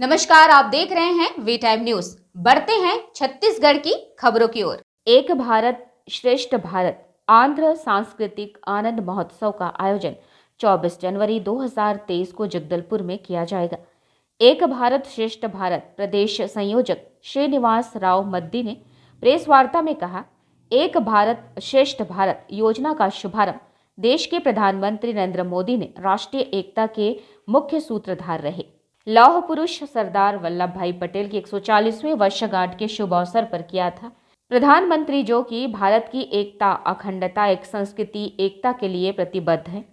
नमस्कार, आप देख रहे हैं वी टाइम न्यूज। बढ़ते हैं छत्तीसगढ़ की खबरों की ओर। एक भारत श्रेष्ठ भारत आंध्र सांस्कृतिक आनंद महोत्सव का आयोजन 24 जनवरी 2023 को जगदलपुर में किया जाएगा। एक भारत श्रेष्ठ भारत प्रदेश संयोजक श्रीनिवास राव मद्दी ने प्रेस वार्ता में कहा, एक भारत श्रेष्ठ भारत योजना का शुभारंभ देश के प्रधानमंत्री नरेंद्र मोदी ने राष्ट्रीय एकता के मुख्य सूत्रधार रहे लौह पुरुष सरदार वल्लभ भाई पटेल की 140वें वर्षगांठ के शुभ अवसर पर किया था। प्रधानमंत्री जो कि भारत की एकता, अखंडता, एक संस्कृति एकता के लिए प्रतिबद्ध है।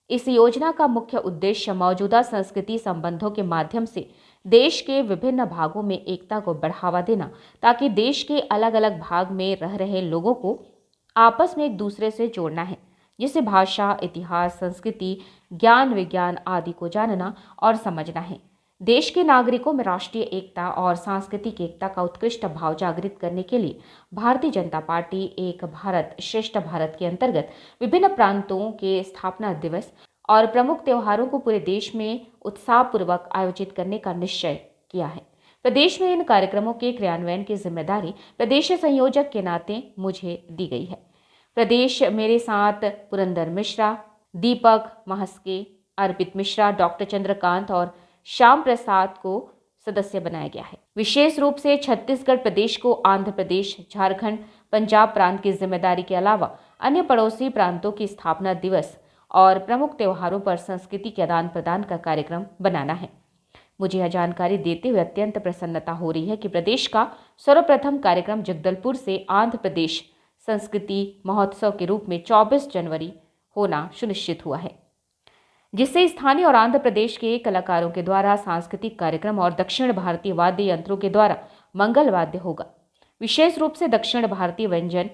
इस योजना का मुख्य उद्देश्य मौजूदा संस्कृति संबंधों के माध्यम से देश के विभिन्न भागों में एकता को बढ़ावा देना, ताकि देश के अलग अलग भाग में रह रहे लोगों को आपस में एक दूसरे से जोड़ना है, जिसे भाषा, इतिहास, संस्कृति, ज्ञान, विज्ञान आदि को जानना और समझना है। देश के नागरिकों में राष्ट्रीय एकता और सांस्कृतिक एकता का उत्कृष्ट भाव जागृत करने के लिए भारतीय जनता पार्टी एक भारत श्रेष्ठ भारत के अंतर्गत विभिन्न प्रांतों के स्थापना दिवस और प्रमुख त्योहारों को पूरे देश में उत्साहपूर्वक आयोजित करने का निश्चय किया है। प्रदेश में इन कार्यक्रमों के क्रियान्वयन की जिम्मेदारी प्रदेश संयोजक के नाते मुझे दी गई है। प्रदेश मेरे साथ पुरंदर मिश्रा, दीपक महस्के, अर्पित मिश्रा, डॉक्टर चंद्रकांत और श्याम प्रसाद को सदस्य बनाया गया है। विशेष रूप से छत्तीसगढ़ प्रदेश को आंध्र प्रदेश, झारखंड, पंजाब प्रांत की जिम्मेदारी के अलावा अन्य पड़ोसी प्रांतों की स्थापना दिवस और प्रमुख त्योहारों पर संस्कृति के आदान प्रदान का कार्यक्रम बनाना है। मुझे यह जानकारी देते हुए अत्यंत प्रसन्नता हो रही है कि प्रदेश का सर्वप्रथम कार्यक्रम जगदलपुर से आंध्र प्रदेश संस्कृति महोत्सव के रूप में 24 जनवरी होना सुनिश्चित हुआ है, जिससे स्थानीय और आंध्र प्रदेश के कलाकारों के द्वारा सांस्कृतिक कार्यक्रम और दक्षिण भारतीय वाद्य यंत्रों के द्वारा मंगल वाद्य होगा। विशेष रूप से दक्षिण भारतीय व्यंजन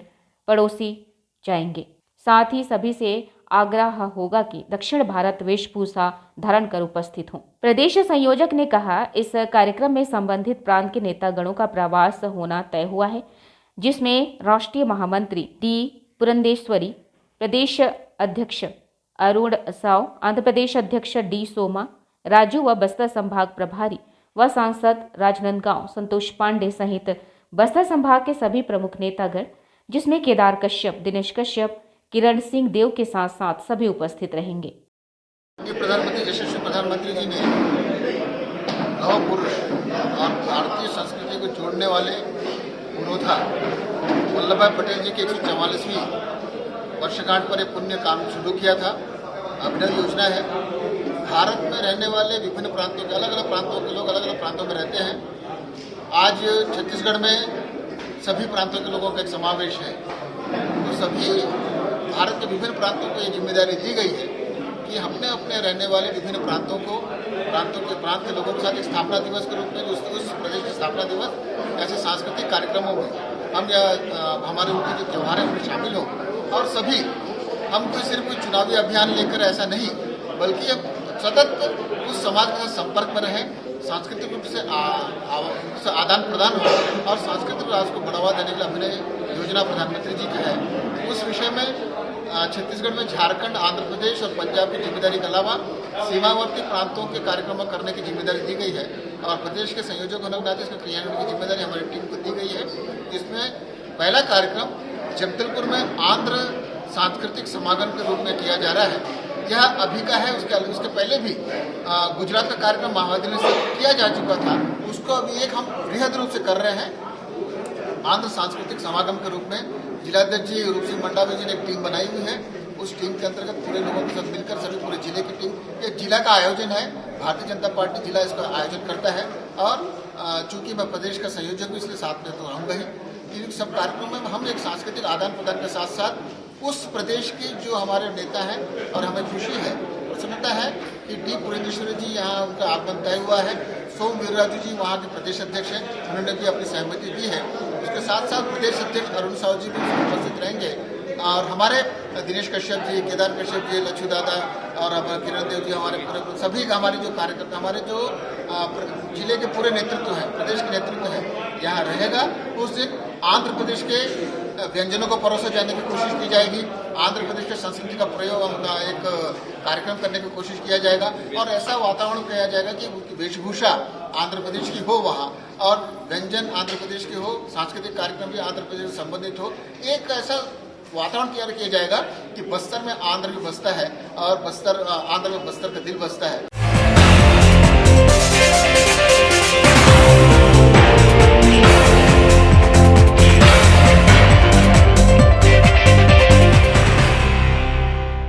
पड़ोसी जाएंगे। साथ ही सभी से आग्रह होगा कि दक्षिण भारत वेशभूषा धारण कर उपस्थित हों। प्रदेश संयोजक ने कहा, इस कार्यक्रम में संबंधित प्रांत के नेतागणों का प्रवास होना तय हुआ है, जिसमें राष्ट्रीय महामंत्री डी पुरंदेश्वरी, प्रदेश अध्यक्ष अरुण साव, आंध्र प्रदेश अध्यक्ष डी सोमा, राजू व बस्तर संभाग प्रभारी व सांसद राजनांदगांव संतोष पांडे सहित बस्तर संभाग के सभी प्रमुख नेतागण, जिसमें केदार कश्यप, दिनेश कश्यप, किरण सिंह देव के साथ साथ सभी उपस्थित रहेंगे। प्रधानमंत्री यशस्वी प्रधानमंत्री जी ने लौह पुरुष और भारतीय संस्कृति को जोड़ने वाले पुरोधा वल्लभ भाई पटेल जी की 144वीं वर्षगांठ पर एक पुण्य काम शुरू किया था। अभिनव योजना है। भारत में रहने वाले विभिन्न प्रांतों के अलग अलग प्रांतों के लोग अलग अलग प्रांतों में रहते हैं। आज छत्तीसगढ़ में सभी प्रांतों के लोगों का एक समावेश है, तो सभी भारत के विभिन्न प्रांतों को ये जिम्मेदारी दी गई है कि हमने अपने रहने वाले विभिन्न प्रांतों के लोगों के साथ एक स्थापना दिवस के रूप में उस प्रदेश की स्थापना दिवस ऐसे सांस्कृतिक कार्यक्रमों में हम हमारे उनके जो त्यौहार हैं उनमें शामिल हों। और सभी हम कोई सिर्फ कोई चुनावी अभियान लेकर ऐसा नहीं, बल्कि अब सतत उस समाज के साथ संपर्क में रहें, सांस्कृतिक रूप से आदान प्रदान हो और सांस्कृतिक विकास को बढ़ावा देने के लिए अभिनय योजना प्रधानमंत्री जी की है। उस विषय में छत्तीसगढ़ में झारखंड, आंध्र प्रदेश और पंजाब की जिम्मेदारी के अलावा सीमावर्ती प्रांतों के कार्यक्रम करने की जिम्मेदारी दी गई है और प्रदेश के संयोजक होने के नाते इसका क्रियान्वयन की जिम्मेदारी हमारी टीम को दी गई है। इसमें पहला कार्यक्रम जगदलपुर में आंध्र सांस्कृतिक समागम के रूप में किया जा रहा है। यह अभी का है, उसके पहले भी गुजरात का कार्यक्रम महावादिनी से किया जा चुका था। उसको अभी एक हम बृहद रूप से कर रहे हैं आंध्र सांस्कृतिक समागम के रूप में। जिलाध्यक्ष जी रूप सिंह मंडावी जी ने एक टीम बनाई हुई है। उस टीम के अंतर्गत पूरे लोगों के साथ मिलकर सभी पूरे जिले की टीम, एक जिला का आयोजन है, भारतीय जनता पार्टी जिला इसका आयोजन करता है और चूंकि मैं प्रदेश का संयोजक हूँ इसलिए साथ में तो रहूँगा ही। इन सब कार्यक्रमों में हम एक सांस्कृतिक आदान प्रदान के साथ साथ उस प्रदेश के जो हमारे नेता हैं और हमें खुशी है, प्रसन्नता है कि डी पुरंदेश्वरी जी यहाँ उनका आगमन तय हुआ है। सोम वीर्राजू जी वहाँ के प्रदेश अध्यक्ष हैं, उन्होंने भी अपनी सहमति दी है। उसके साथ साथ प्रदेश अध्यक्ष अरुण साव जी भी उपस्थित रहेंगे और हमारे दिनेश कश्यप जी, केदार कश्यप जी, लच्छू दादा और किरण देव जी, हमारे पूरे सभी हमारे जो कार्यकर्ता, हमारे जो जिले के पूरे नेतृत्व हैं, प्रदेश के नेतृत्व है यहाँ रहेगा। उस दिन आंध्र प्रदेश के व्यंजनों को परोसा जाने की कोशिश की जाएगी। आंध्र प्रदेश की संस्कृति का प्रयोग एक कार्यक्रम करने की कोशिश किया जाएगा और ऐसा वातावरण किया जाएगा कि वेशभूषा आंध्र प्रदेश की हो वहाँ और व्यंजन आंध्र प्रदेश के हो, सांस्कृतिक कार्यक्रम भी आंध्र प्रदेश से संबंधित हो। एक ऐसा वातावरण तैयार किया जाएगा कि बस्तर में आंध्र भी बसता है और आंध्र में बस्तर का दिल बसता है।